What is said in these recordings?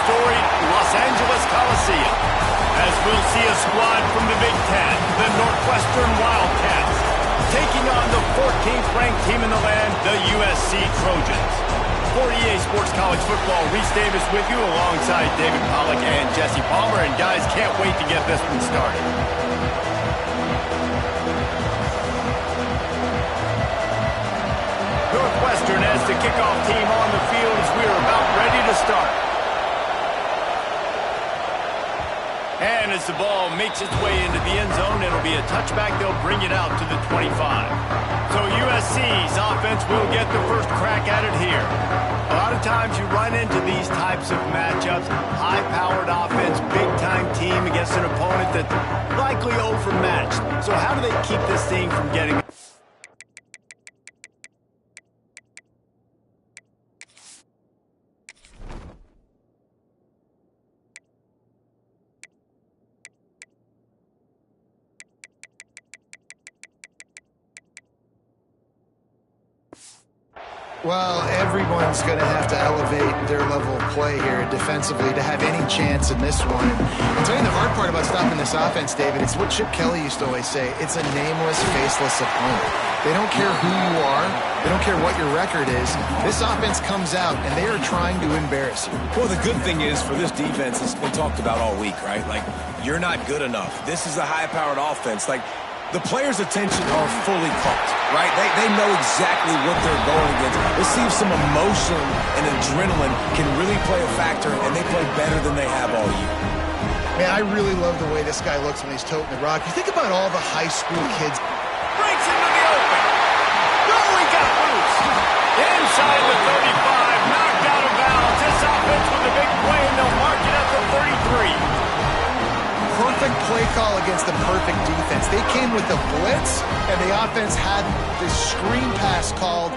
storied Los Angeles Coliseum, as we'll see a squad from the Big Ten, the Northwestern Wildcats, taking on the 14th ranked team in the land, the USC Trojans. For EA Sports College Football, Reese Davis with you alongside David Pollack and Jesse Palmer. And guys, can't wait to get this one started. Northwestern as the kickoff team on the field as we are about ready to start. And as the ball makes its way into the end zone, it'll be a touchback. They'll bring it out to the 25. So USC's offense will get the first crack at it here. A lot of times you run into these types of matchups. High-powered offense, big-time team against an opponent that's likely overmatched. So how do they keep this thing from getting... Well, everyone's going to have to elevate their level of play here defensively to have any chance in this one. I'll tell you the hard part about stopping this offense, David, it's what Chip Kelly used to always say. It's a nameless, faceless opponent. They don't care who you are. They don't care what your record is. This offense comes out, and they are trying to embarrass you. Well, the good thing is for this defense, it's been talked about all week, right? Like, you're not good enough. This is a high-powered offense. Like, the players' attention are fully caught, right? They know exactly what they're going against. Let's see if some emotion and adrenaline can really play a factor, and they play better than they have all year. Man, I really love the way this guy looks when he's toting the rock. You think about all the high school kids. Breaks into the open. No, he got loose. Inside the 35, knocked out of bounds. This offense with a big play, and they'll mark it at the 33. Perfect play call against the perfect defense. They came with the blitz, and the offense had this screen pass called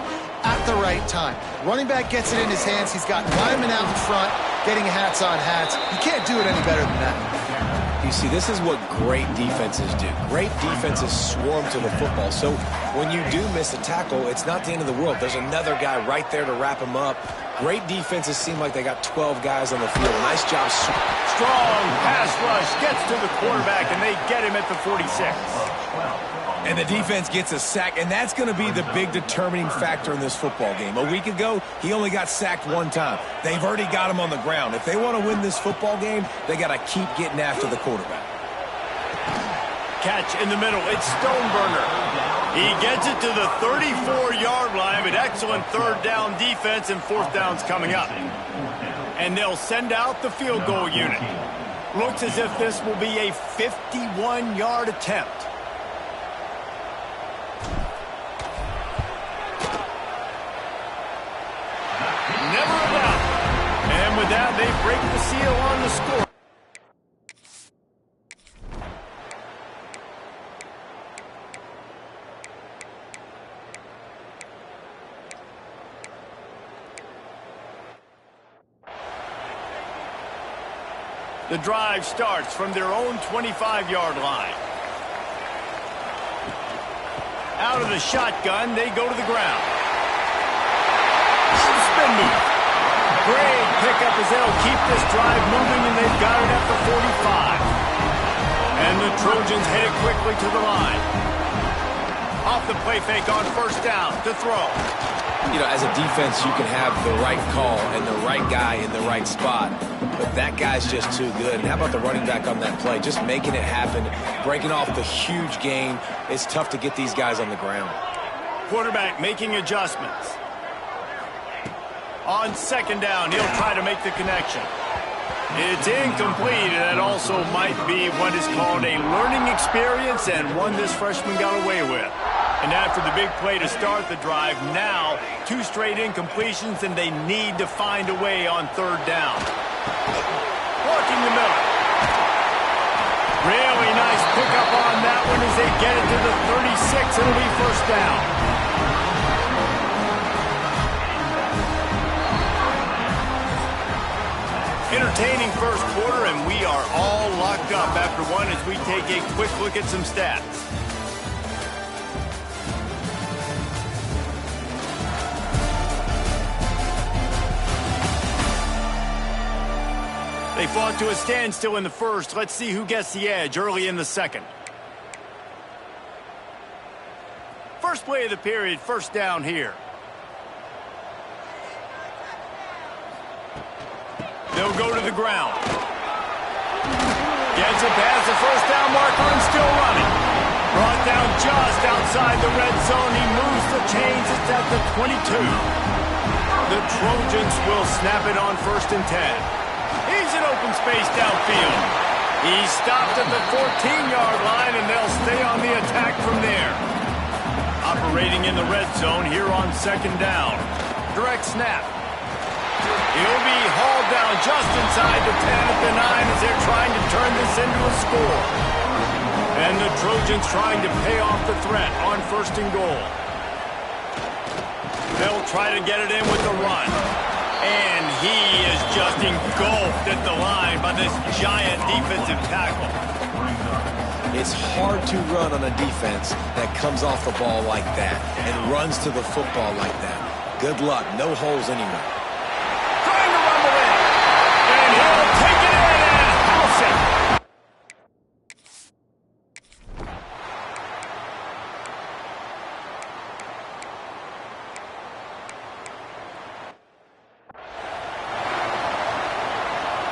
at the right time. Running back gets it in his hands. He's got linemen out in front, getting hats on hats. You can't do it any better than that. You see, this is what great defenses do. Great defenses swarm to the football. So when you do miss a tackle, it's not the end of the world. There's another guy right there to wrap him up. Great defenses seem like they got 12 guys on the field. Nice job. Strong pass rush gets to the quarterback, and they get him at the 46. And the defense gets a sack, and that's going to be the big determining factor in this football game. A week ago, he only got sacked one time. They've already got him on the ground. If they want to win this football game, they got to keep getting after the quarterback. Catch in the middle. It's Stoneburner. He gets it to the 34-yard line, but excellent third down defense, and fourth down's coming up. And they'll send out the field goal unit. Looks as if this will be a 51-yard attempt. Never a doubt. And with that, they break the seal on the score. The drive starts from their own 25-yard line. Out of the shotgun, they go to the ground. Spin move. Great pickup as they'll keep this drive moving, and they've got it at the 45. And the Trojans headed quickly to the line. Off the play fake on first down to throw. You know, as a defense, you can have the right call and the right guy in the right spot, but that guy's just too good. And how about the running back on that play? Just making it happen, breaking off the huge gain. It's tough to get these guys on the ground. Quarterback making adjustments. On second down, he'll try to make the connection. It's incomplete, and that also might be what is called a learning experience, and one this freshman got away with. And after the big play to start the drive, now 2 straight incompletions, and they need to find a way on third down. Working the middle. Really nice pickup on that one as they get it to the 36. It'll be first down. Entertaining first quarter, and we are all locked up after one as we take a quick look at some stats. fought to a standstill in the first. Let's see who gets the edge early in the second. First play of the period, first down here. They'll go to the ground. Gets it past the first down marker and still running. Brought down just outside the red zone. He moves the chains. It's at the 22. The Trojans will snap it on 1st and 10. He's in open space downfield. He's stopped at the 14-yard line, and they'll stay on the attack from there. Operating in the red zone here on 2nd down. Direct snap. He'll be hauled down just inside the 10 at the 9 as they're trying to turn this into a score. And the Trojans trying to pay off the threat on 1st and goal. They'll try to get it in with the run. And he is just engulfed at the line by this giant defensive tackle. It's hard to run on a defense that comes off the ball like that and runs to the football like that. Good luck. No holes anywhere. Trying to rumble in. And he'll take it in and house it.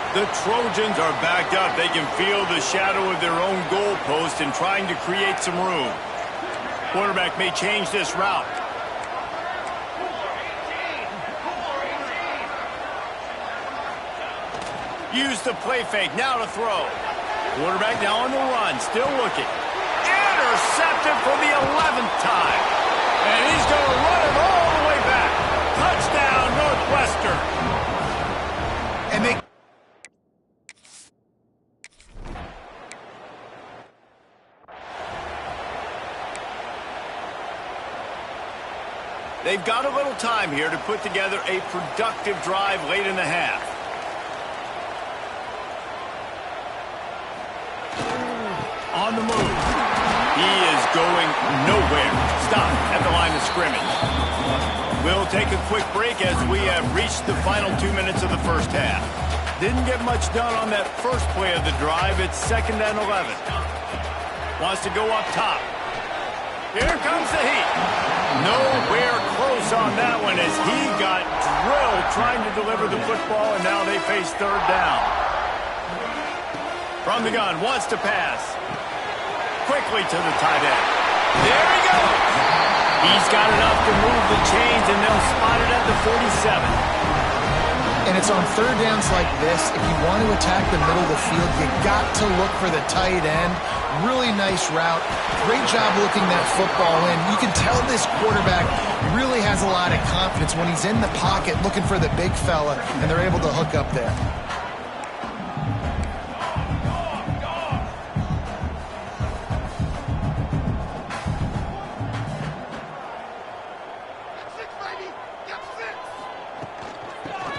The Trojans are backed up. They can feel the shadow of their own goalpost and trying to create some room. Quarterback may change this route. Use the play fake. Now to throw. Quarterback now on the run. Still looking. Intercepted for the 11th time. And he's going to run it all the way back. Touchdown, Northwestern. And they've got a little time here to put together a productive drive late in the half. On the move. He is going nowhere. Stop at the line of scrimmage. We'll take a quick break as we have reached the final 2 minutes of the first half. Didn't get much done on that first play of the drive. It's 2nd and 11. Wants to go up top. Here comes the heat. Nowhere close on that one as he got drilled trying to deliver the football, and now they face 3rd down. From the gun, wants to pass. Quickly to the tight end. There he goes. He's got enough to move the chains, and they'll spot it at the 47. And it's on 3rd downs like this. If you want to attack the middle of the field, you got to look for the tight end. Really nice route. Great job looking that football in. You can tell this quarterback really has a lot of confidence when he's in the pocket looking for the big fella, and they're able to hook up there.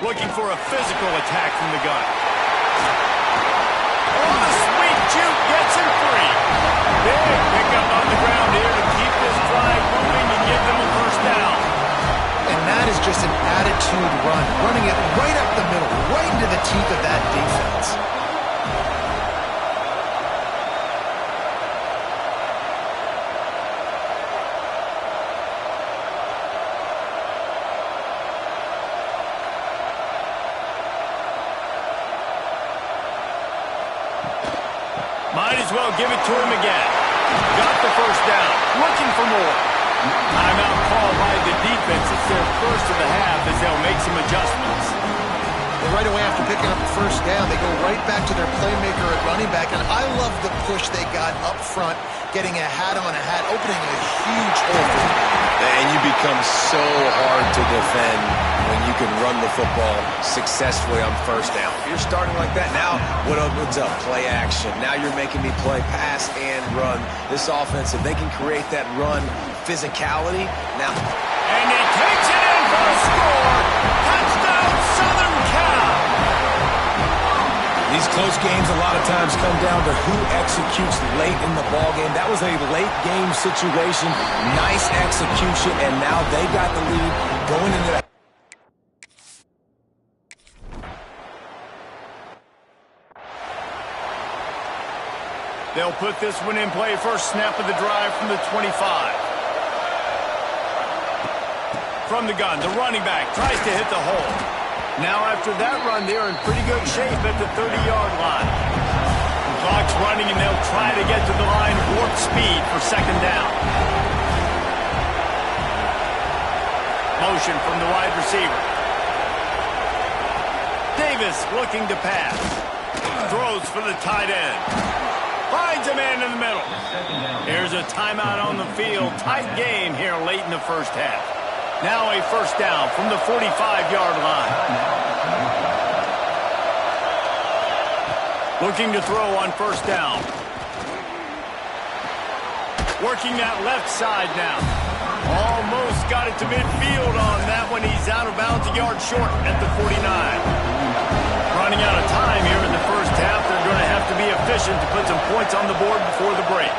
Looking for a physical attack from the gun. Oh, the sweet juke gets him free. Big pickup on the ground here to keep this drive moving and give them a 1st down. And that is just an attitude run. Running it right up the middle, right into the teeth of that defense. Might as well give it to him again. Got the 1st down. Looking for more. Timeout call by the defense. It's their first of the half as they'll make some adjustments. And right away after picking up the 1st down, they go right back to their playmaker at running back. And I love the push they got up front, getting a hat on a hat, opening a huge hole for them. And you become so hard to defend when you can run the football successfully on 1st down. If you're starting like that, now what opens up? Play action. Now you're making me play pass and run. This offense, if they can create that run physicality, now. And he takes it in for a score. Touchdown, Southern Cal. These close games a lot of times come down to who executes late in the ball game. That was a late game situation. Nice execution, and now they got the lead going into the They'll put this one in play. First snap of the drive from the 25. From the gun, the running back tries to hit the hole. Now after that run, they're in pretty good shape at the 30-yard line. The clock's running, and they'll try to get to the line at warp speed for second down. Motion from the wide receiver. Davis looking to pass. Throws for the tight end. Finds a man in the middle. Here's a timeout on the field. Tight game here late in the first half. Now a first down from the 45-yard line. Looking to throw on first down. Working that left side now. Almost got it to midfield on that one. He's out of bounds, a yard short at the 49. Running out of time here in the first half. They're going to have to be efficient to put some points on the board before the break.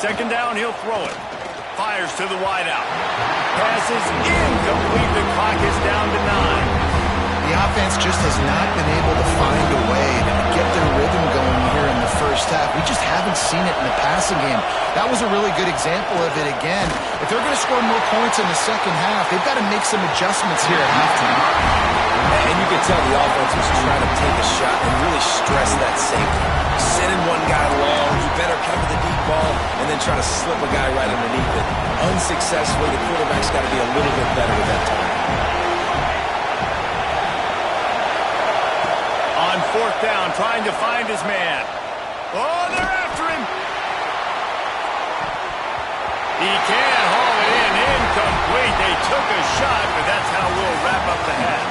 Second down, he'll throw it. Fires to the wideout. Passes incomplete. The clock is down to 9. The offense just has not been able to find a way to get their rhythm going here in the first half. We just haven't seen it in the passing game. That was a really good example of it again. If they're going to score more points in the second half, they've got to make some adjustments here at halftime. And you could tell the offense was trying to take a shot and really stress that safety. Sending one guy long, he better cover the deep ball, and then try to slip a guy right underneath it. Unsuccessfully, the quarterback's got to be a little bit better with that time. On fourth down, trying to find his man. Oh, they're after him. He can't haul it in. Incomplete. They took a shot, but that's how we'll wrap up the half.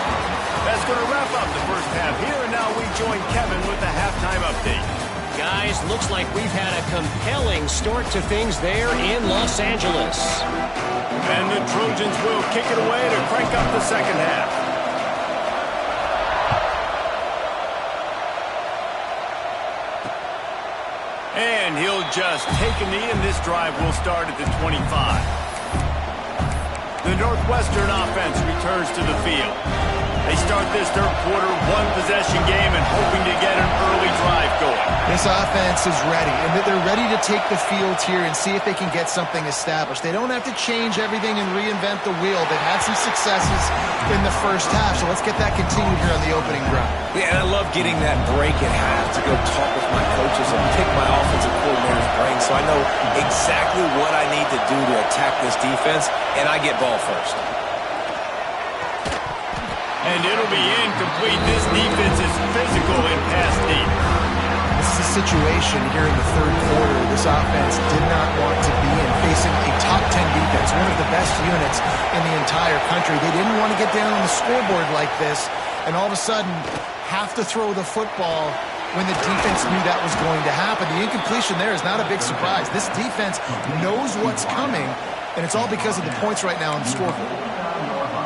That's going to wrap up the first half here, and now we join Kevin with the halftime update. Guys, looks like we've had a compelling start to things there in Los Angeles. And the Trojans will kick it away to crank up the second half. And he'll just take a knee, and this drive will start at the 25. The Northwestern offense returns to the field. They start this third quarter one-possession game and hoping to get an early drive going. This offense is ready, and they're ready to take the field here and see if they can get something established. They don't have to change everything and reinvent the wheel. They've had some successes in the first half, so let's get that continued here on the opening drive. Yeah, and I love getting that break at half to go talk with my coaches and pick my offensive coordinator's brain so I know exactly what I need to do to attack this defense, and I get ball first. And it'll be incomplete. This defense is physical and pass deep. This is a situation here in the third quarter this offense did not want to be in, facing a top 10 defense, one of the best units in the entire country. They didn't want to get down on the scoreboard like this, and all of a sudden have to throw the football when the defense knew that was going to happen. The incompletion there is not a big surprise. This defense knows what's coming, and it's all because of the points right now on the scoreboard.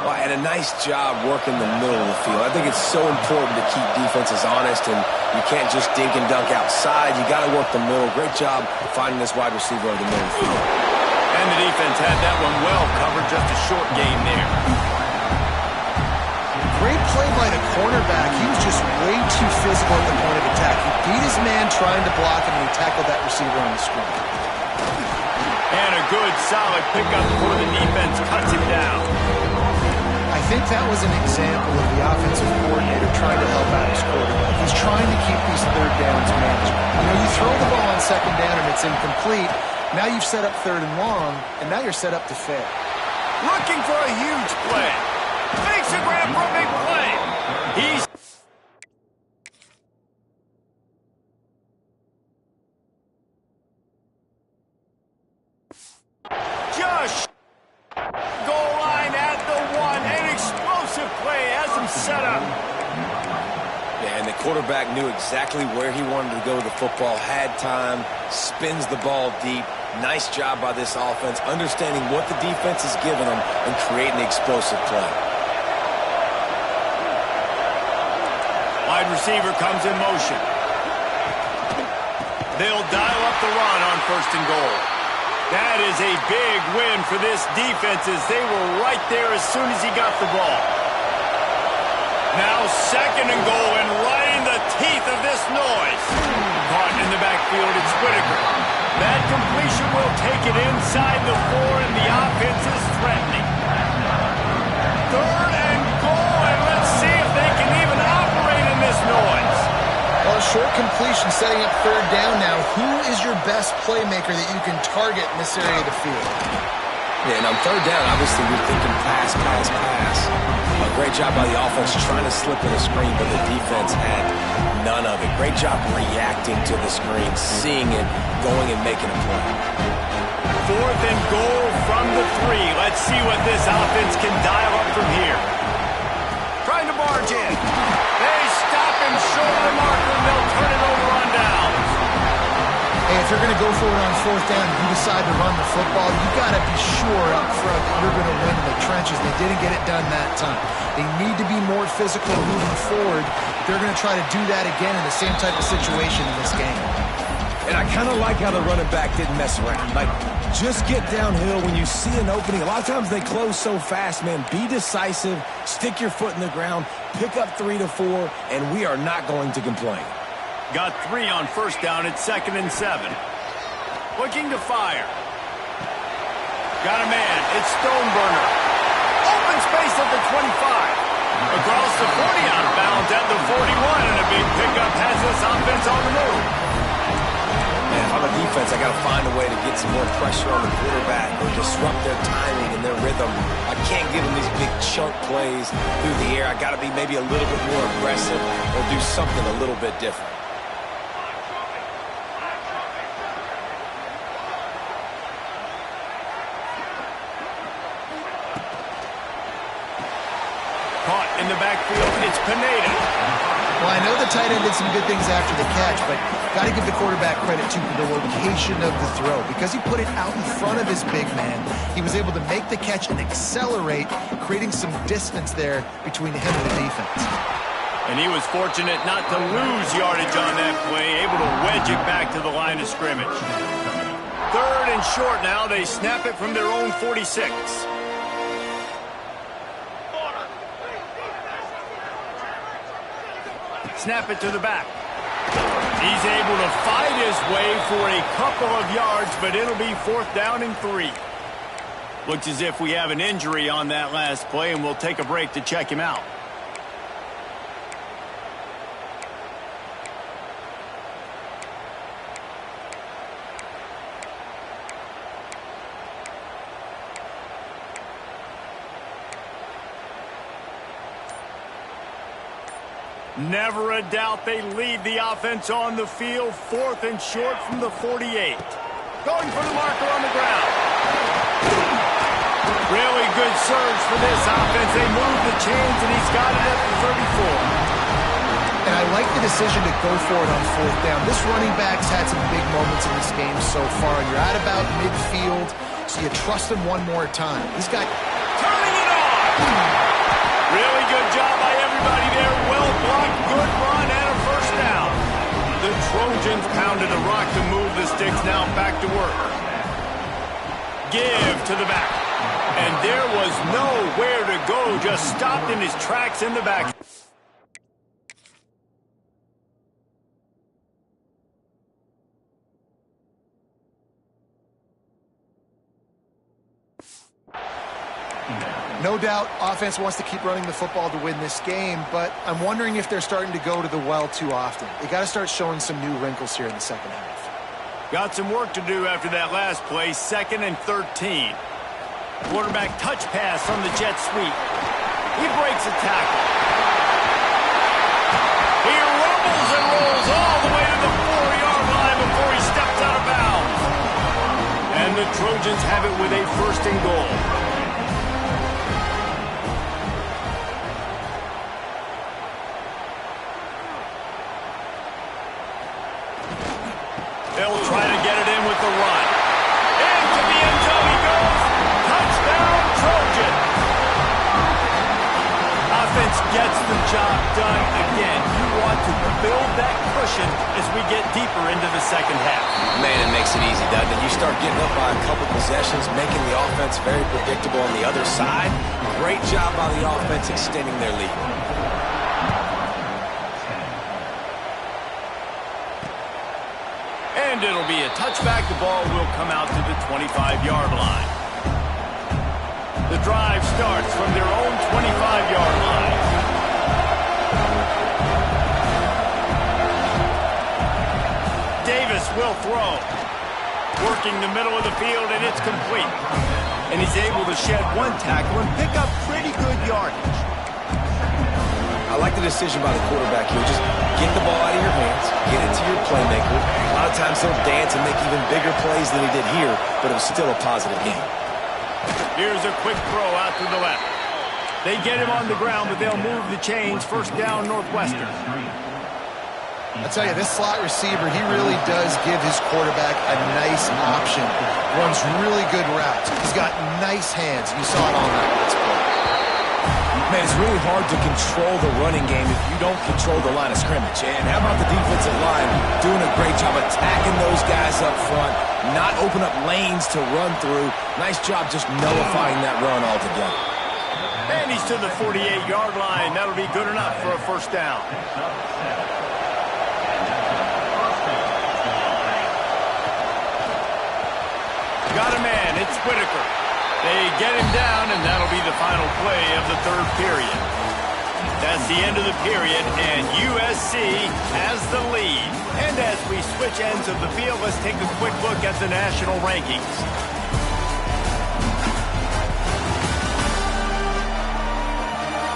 Well, and a nice job working the middle of the field. I think it's so important to keep defenses honest, and you can't just dink and dunk outside. You got to work the middle. Great job finding this wide receiver over the middle of the field. And the defense had that one well covered, just a short game there. Great play by the cornerback. He was just way too physical at the point of attack. He beat his man trying to block him, and he tackled that receiver on the screen. And a good, solid pickup before the defense cuts him down. I think that was an example of the offensive coordinator trying to help out his quarterback. He's trying to keep these third downs manageable. You know, you throw the ball on second down and it's incomplete. Now you've set up third and long, and now you're set up to fail. Looking for a huge play. Makes a grab for a big play. He's just goal line at the 1. An explosive play has him set up. Yeah, and the quarterback knew exactly where he wanted to go with the football, had time, spins the ball deep. Nice job by this offense, understanding what the defense is giving them and creating the explosive play. Wide receiver comes in motion. They'll dial up the run on first and goal. That is a big win for this defense as they were right there as soon as he got the ball. Now second and goal and right in the teeth of this noise. Caught in the the backfield, it's Whitaker. That completion will take it inside the 4, and the offense is threatening. 3rd and goal, and let's see if they can even operate in this noise. Well, a short completion setting up 3rd down now. Who is your best playmaker that you can target in this area of the field? Yeah, and on 3rd down, obviously you're thinking pass, pass, pass. A great job by the offense trying to slip in a screen, but the defense had none of it. Great job reacting to the screen, seeing it, going and making a play. 4th and goal from the 3. Let's see what this offense can dial up from here. Trying to barge in. They stop him short of the marker, and they'll turn it over on downs. Hey, if you're going to go for it on 4th down and you decide to run the football, you got to be sure up front that you're going to win in the trenches. They didn't get it done that time. They need to be more physical moving forward. They're going to try to do that again in the same type of situation in this game. And I kind of like how the running back didn't mess around. Like, just get downhill when you see an opening. A lot of times they close so fast, man. Be decisive, stick your foot in the ground, pick up 3 to 4, and we are not going to complain. Got 3 on 1st down at 2nd and 7. Looking to fire. Got a man. It's Stoneburner. Open space at the 25. Across the 40, out of bounds at the 41, and a big pickup has this offense on the move. Man, if I'm a defense, I got to find a way to get some more pressure on the quarterback or disrupt their timing and their rhythm. I can't give them these big chunk plays through the air. I got to be maybe a little bit more aggressive or do something a little bit different. Caught in the backfield, it's Pineda. Well, I know the tight end did some good things after the catch, but got to give the quarterback credit, too, for the location of the throw. Because he put it out in front of his big man, he was able to make the catch and accelerate, creating some distance there between him and the defense. And he was fortunate not to lose yardage on that play, able to wedge it back to the line of scrimmage. 3rd and short now. They snap it from their own 46. Snap it to the back. He's able to fight his way for a couple of yards, but it'll be 4th down and 3. Looks as if we have an injury on that last play, and we'll take a break to check him out. Never a doubt they lead the offense on the field. 4th and short from the 48. Going for the marker on the ground. Really good surge for this offense. They move the chains, and he's got it at the 34. And I like the decision to go for it on 4th down. This running back's had some big moments in this game so far. You're at about midfield, so you trust him one more time. He's got... Turning it on! Really good job by everybody there. Well blocked, good run, and a 1st down. The Trojans pounded a rock to move the sticks. Now back to work. Give to the back. And there was nowhere to go. Just stopped in his tracks in the back. No doubt, offense wants to keep running the football to win this game, but I'm wondering if they're starting to go to the well too often. They got to start showing some new wrinkles here in the second half. Got some work to do after that last play. 2nd and 13. Quarterback touch pass from the jet sweep. He breaks a tackle. He rumbles and rolls all the way to the 4-yard line before he steps out of bounds. And the Trojans have it with a 1st and goal. They'll try to get it in with the run. Into the end zone he goes. Touchdown, Trojan. Offense gets the job done again. You want to build that cushion as we get deeper into the second half. Man, it makes it easy, doesn't it? You start getting up by a couple possessions, making the offense very predictable on the other side. Great job by the offense extending their lead. And it'll be a touchback. The ball will come out to the 25-yard line. The drive starts from their own 25-yard line. Davis will throw. Working the middle of the field, and it's complete. And he's able to shed one tackle and pick up pretty good yardage. I like the decision by the quarterback here. Just get the ball out of your hands, get it to your playmaker. A lot of times he'll dance and make even bigger plays than he did here, but it was still a positive game. Here's a quick throw out to the left. They get him on the ground, but they'll move the chains. First down, Northwestern. I tell you, this slot receiver, he really does give his quarterback a nice option. Runs really good routes. He's got nice hands. You saw it on that last play. Man, it's really hard to control the running game if you don't control the line of scrimmage. And how about the defensive line doing a great job attacking those guys up front, not open up lanes to run through. Nice job just nullifying that run altogether. And he's to the 48-yard line. That'll be good enough for a first down. Got a man. It's Whitaker. They get him down, and that'll be the final play of the third period. That's the end of the period, and USC has the lead. And as we switch ends of the field, let's take a quick look at the national rankings.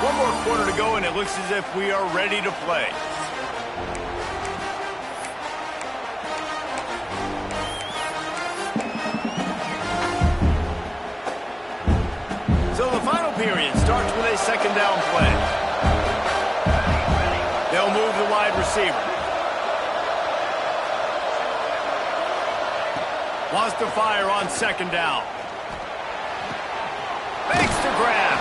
One more quarter to go, and it looks as if we are ready to play. So the final period starts with a second down play. They'll move the wide receiver. Wants to fire on second down. Makes the grab.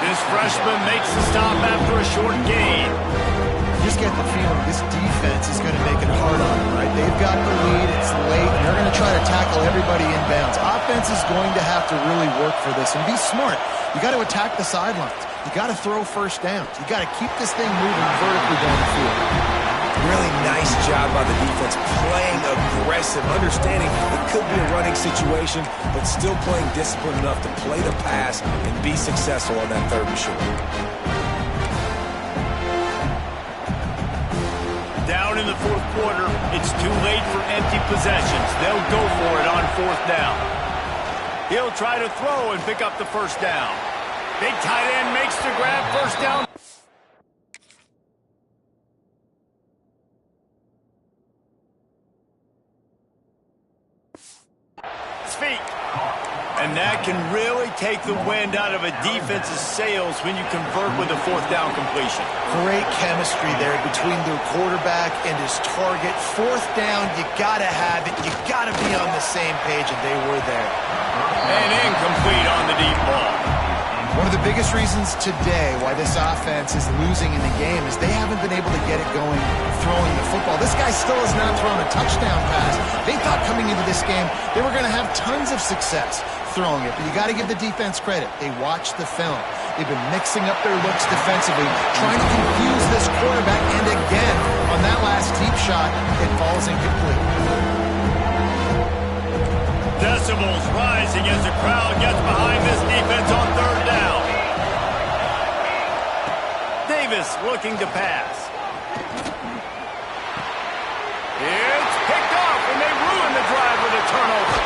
This freshman makes the stop after a short gain. You just get the feeling this defense is going to make it hard on them, right? They've got the lead, it's late, and they're going to try to tackle everybody inbounds. Offense is going to have to really work for this and be smart. You got to attack the sidelines. You got to throw first downs. You got to keep this thing moving vertically down the field. Really nice job by the defense, playing aggressive, understanding it could be a running situation, but still playing disciplined enough to play the pass and be successful on that third and short. Down in the fourth quarter, it's too late for empty possessions. They'll go for it on fourth down. He'll try to throw and pick up the first down. Big tight end makes the grab, first down. Feet. And that can really take the wind out of a defense's sails when you convert with a fourth down completion. Great chemistry there between the quarterback and his target. Fourth down, you got to have it. You got to be on the same page, and they were there. And incomplete on the deep ball. One of the biggest reasons today why this offense is losing in the game is they haven't been able to get it going throwing the football. This guy still has not thrown a touchdown pass. They thought coming into this game they were going to have tons of success throwing it, but you got to give the defense credit. They watched the film. They've been mixing up their looks defensively, trying to confuse this quarterback, and again, on that last deep shot, it falls incomplete. Decibels rising as the crowd gets behind this defense on third down. Davis looking to pass. It's picked off, and they ruin the drive with a turnover.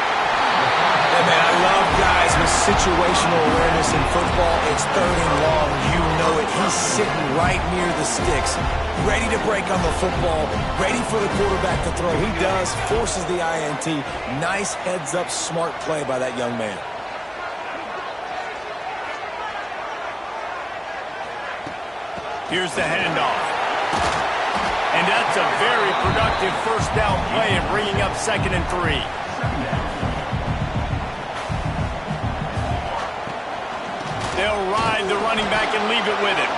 Hey, man, I love guys with situational awareness in football. It's third and long. You know it. He's sitting right near the sticks, ready to break on the football, ready for the quarterback to throw. He does, forces the INT. Nice heads-up, smart play by that young man. Here's the handoff. And that's a very productive first down play and bringing up 2nd and 3. They'll ride the running back and leave it with him.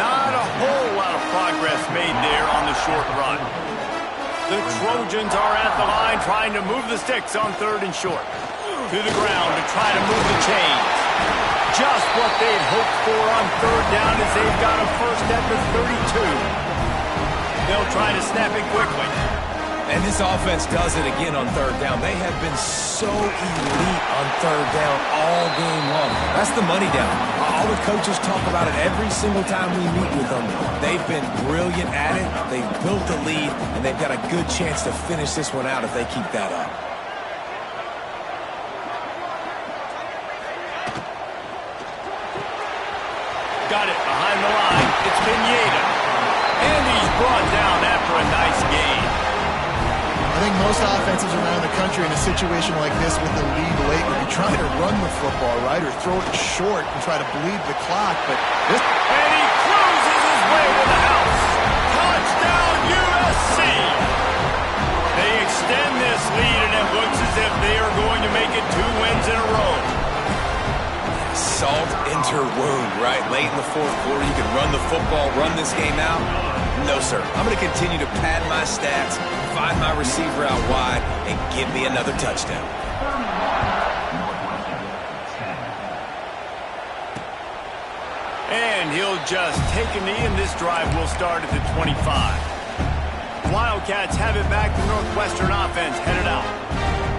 Not a whole lot of progress made there on the short run. The Trojans are at the line trying to move the sticks on third and short. To the ground to try to move the chains. Just what they'd hoped for on third down as they've got a first at the 32. They'll try to snap it quickly. And this offense does it again on third down. They have been so elite on third down all game long. That's the money down. All the coaches talk about it every single time we meet with them. They've been brilliant at it. They've built the lead, and they've got a good chance to finish this one out if they keep that up. Got it behind the line. It's Pineda. And he's brought down after a nice gain. I think most offenses around the country in a situation like this with the lead late would be trying to run the football, right, or throw it short and try to bleed the clock. But this... And he cruises his way to the house. Touchdown, USC. They extend this lead, and it looks as if they are going to make it 2 wins in a row. Salt into wound, right? Late in the fourth quarter, you can run the football, run this game out. No, sir. I'm going to continue to pad my stats, find my receiver out wide, and give me another touchdown. And he'll just take a knee, and this drive will start at the 25. Wildcats have it back. The Northwestern offense headed out.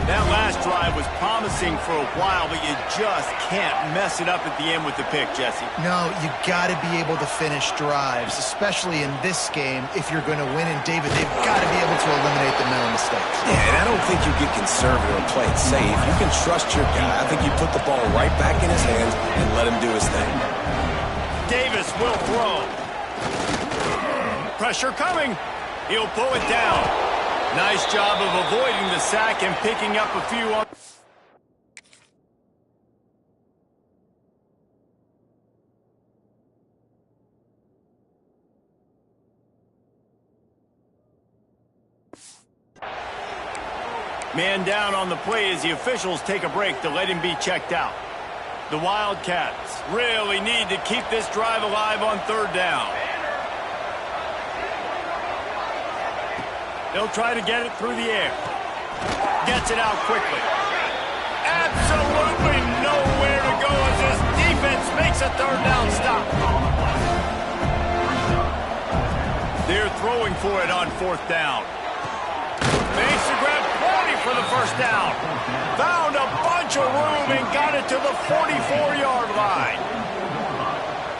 That last drive was promising for a while, but you just can't mess it up at the end with the pick, Jesse. No, you got to be able to finish drives, especially in this game. If you're going to win, and David, they've got to be able to eliminate the mental mistakes. Yeah, and I don't think you get conservative or play it safe. You can trust your guy. I think you put the ball right back in his hands and let him do his thing. Davis will throw. Pressure coming. He'll pull it down. Nice job of avoiding the sack and picking up a few on... Man down on the play as the officials take a break to let him be checked out. The Wildcats really need to keep this drive alive on third down. They'll try to get it through the air. Gets it out quickly. Absolutely nowhere to go as this defense makes a third down stop. They're throwing for it on fourth down. Makes the grab 40 for the first down. Found a bunch of room and got it to the 44-yard line.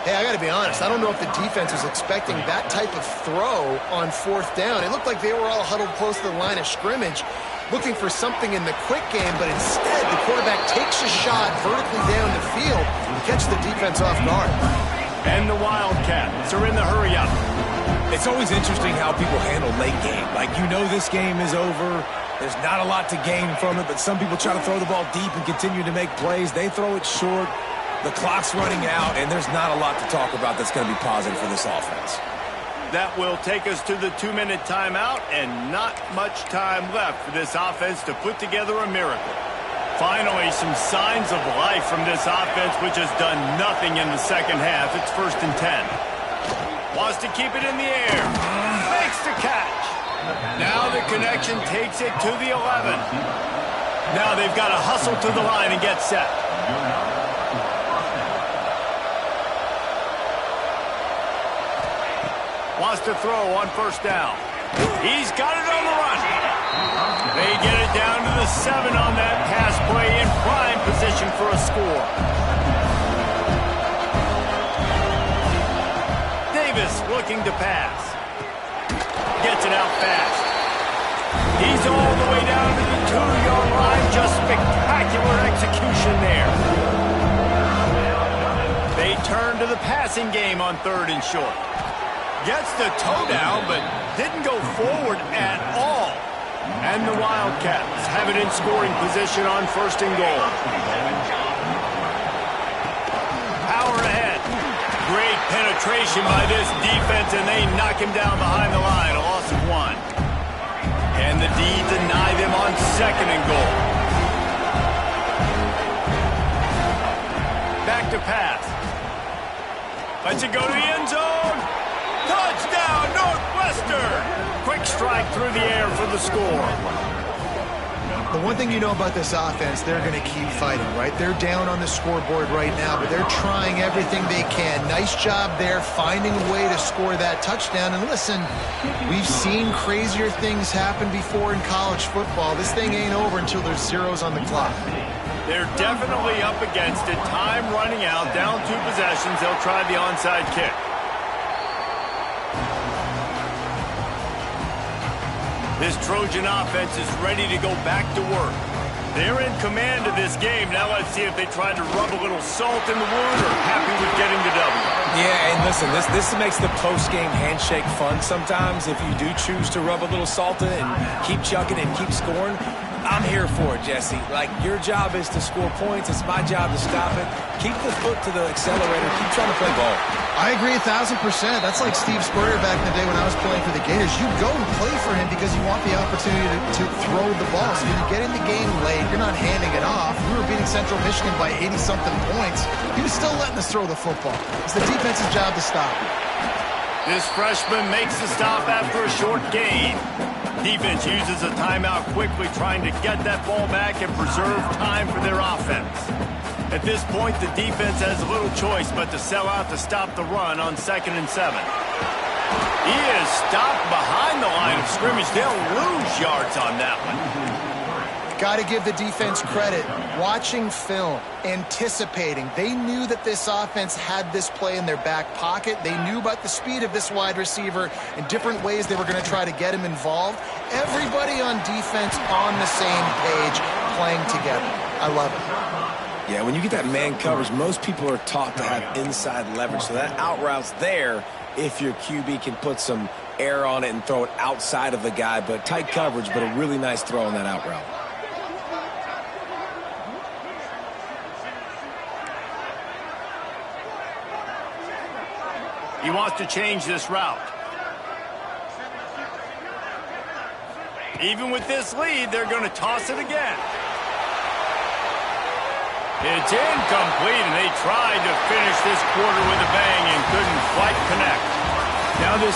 Hey, I got to be honest. I don't know if the defense was expecting that type of throw on fourth down. It looked like they were all huddled close to the line of scrimmage, looking for something in the quick game, but instead the quarterback takes a shot vertically down the field and catches the defense off guard. And the Wildcats are in the hurry-up. It's always interesting how people handle late game. Like, you know this game is over. There's not a lot to gain from it, but some people try to throw the ball deep and continue to make plays. They throw it short. The clock's running out, and there's not a lot to talk about that's going to be positive for this offense. That will take us to the 2-minute timeout, and not much time left for this offense to put together a miracle. Finally, some signs of life from this offense, which has done nothing in the second half. It's 1st and 10. Wants to keep it in the air. Makes the catch. Now the connection takes it to the 11. Now they've got to hustle to the line and get set. Wants to throw on first down. He's got it on the run. They get it down to the 7 on that pass play in prime position for a score. Davis looking to pass. Gets it out fast. He's all the way down to the 2-yard line. Just spectacular execution there. They turn to the passing game on 3rd and short. Gets the toe down, but didn't go forward at all. And the Wildcats have it in scoring position on 1st and goal. Power ahead. Great penetration by this defense, and they knock him down behind the line. A loss of 1. And the D deny them on 2nd and goal. Back to pass. Lets it go to the end zone. Touchdown, Northwestern! Quick strike through the air for the score. The one thing you know about this offense, they're going to keep fighting, right? They're down on the scoreboard right now, but they're trying everything they can. Nice job there, finding a way to score that touchdown. And listen, we've seen crazier things happen before in college football. This thing ain't over until there's zeros on the clock. They're definitely up against it. Time running out, down 2 possessions. They'll try the onside kick. This Trojan offense is ready to go back to work. They're in command of this game. Now let's see if they try to rub a little salt in the wound or happy with getting the W. Yeah, and listen, this makes the post-game handshake fun sometimes. If you do choose to rub a little salt in it and keep chucking and keep scoring, I'm here for it, Jesse. Like, your job is to score points. It's my job to stop it. Keep the foot to the accelerator. Keep trying to play ball. I agree 1,000%. That's like Steve Spurrier back in the day when I was playing for the Gators. You go and play for him because you want the opportunity to throw the ball. So when you get in the game late, you're not handing it off. We were beating Central Michigan by 80-something points. He was still letting us throw the football. It's the defense's job to stop it. This freshman makes the stop after a short gain. Defense uses a timeout quickly, trying to get that ball back and preserve time for their offense. At this point, the defense has little choice but to sell out to stop the run on 2nd and 7. He is stopped behind the line of scrimmage. They'll lose yards on that one. Got to give the defense credit. Watching film, anticipating. They knew that this offense had this play in their back pocket. They knew about the speed of this wide receiver and different ways they were going to try to get him involved. Everybody on defense on the same page, playing together. I love it. Yeah, when you get that man coverage, most people are taught to have inside leverage. So that out route's there if your QB can put some air on it and throw it outside of the guy. But tight coverage, but a really nice throw on that out route. He wants to change this route. Even with this lead, they're going to toss it again. It's incomplete, and they tried to finish this quarter with a bang and couldn't quite connect. Now this